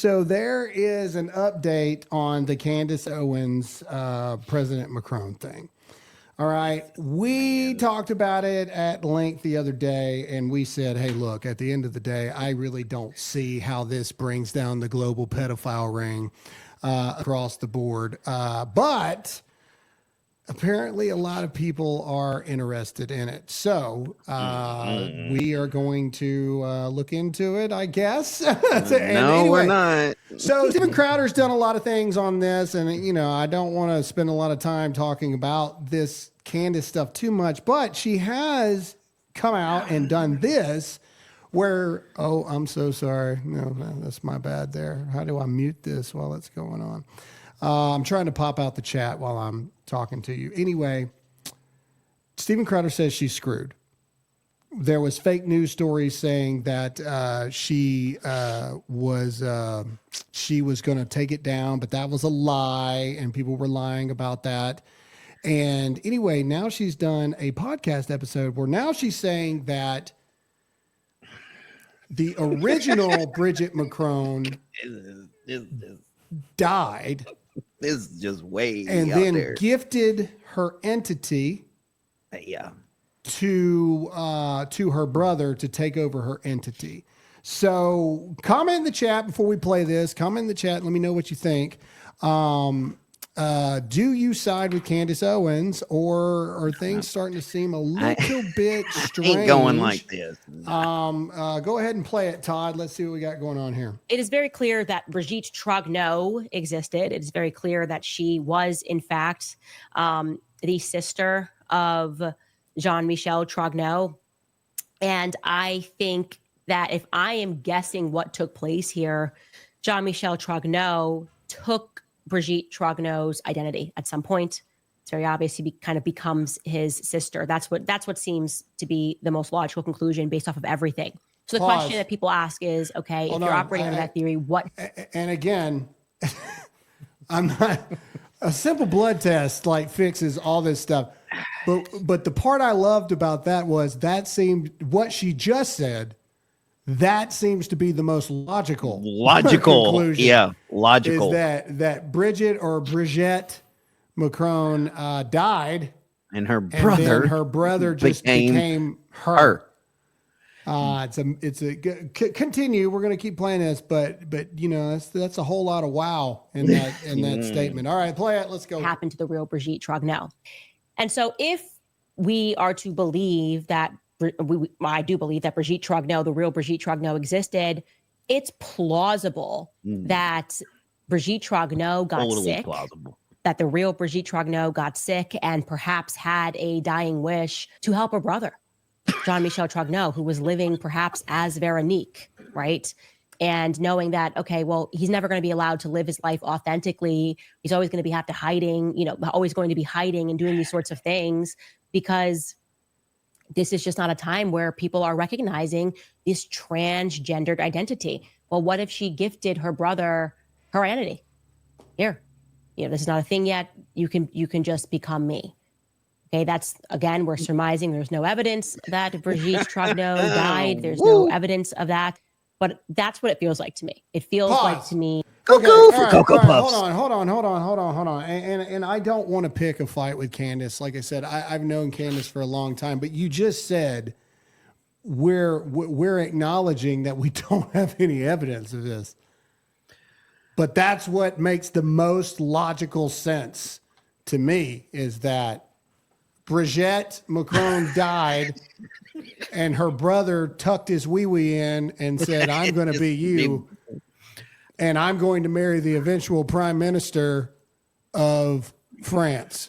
So there is an update on the Candace Owens, President Macron thing. All right. We talked about it at length the other day, and we said, hey, look, at the end of the day, I really don't see how this brings down the global pedophile ring across the board. But apparently a lot of people are interested in it. So we are going to look into it, I guess. We're not. So Steven Crowder's done a lot of things on this, and I don't want to spend a lot of time talking about this Candace stuff too much, but she has come out and done this where, oh, I'm so sorry. No, that's my bad there. How do I mute this while it's going on? I'm trying to pop out the chat while I'm talking to you. Anyway, Steven Crowder says she's screwed. There was fake news stories saying that she was going to take it down, but that was a lie, and people were lying about that. And anyway, now she's done a podcast episode where now she's saying that the original Bridget Macron died. This is just way and out then there. Gifted her entity to her brother to take over her entity. So comment in the chat before we play this. Comment in the chat. Let me know what you think. Do you side with Candace Owens, or are things starting to seem a little bit strange? Ain't going like this. Go ahead and play it, Todd. Let's see what we got going on here. It is very clear that Brigitte Trogneux existed. It is very clear that she was, in fact, the sister of Jean-Michel Trogneux. And I think that if I am guessing what took place here, Jean-Michel Trogneux took Brigitte Trogneux's identity at some point. It's very obvious he kind of becomes his sister. That's what seems to be the most logical conclusion based off of everything. So the question that people ask is, okay, if you're operating under that theory, what? And again, I'm not a simple blood test like fixes all this stuff. But the part I loved about that was that seemed what she just said. That seems to be the most logical conclusion. Yeah, logical. Is that Brigitte Macron died, and her brother just became her. It's a continue. We're gonna keep playing this, but that's a whole lot of wow in that statement. All right, play it. Let's go. Happened to the real Brigitte Trogneux, and so if we are to believe that. I do believe that Brigitte Trogneux, the real Brigitte Trogneux, existed. It's plausible that Brigitte Trogneux got sick, that the real Brigitte Trogneux got sick and perhaps had a dying wish to help her brother, Jean-Michel Trogneux, who was living perhaps as Veronique, right? And knowing that, okay, well, he's never going to be allowed to live his life authentically. He's always going to be always going to be hiding and doing these sorts of things because this is just not a time where people are recognizing this transgendered identity. Well, what if she gifted her brother her identity? Here, this is not a thing yet. You can just become me. Okay, that's, again, we're surmising. There's no evidence that Brigitte Trogneux died. There's no evidence of that. But that's what it feels like to me. It feels like to me. Cocoa for Cocoa Puffs. Hold on. And I don't want to pick a fight with Candace. Like I said, I've known Candace for a long time, but you just said we're acknowledging that we don't have any evidence of this. But that's what makes the most logical sense to me is that Brigitte Macron died and her brother tucked his wee-wee in and said, I'm going to be you. And I'm going to marry the eventual prime minister of France.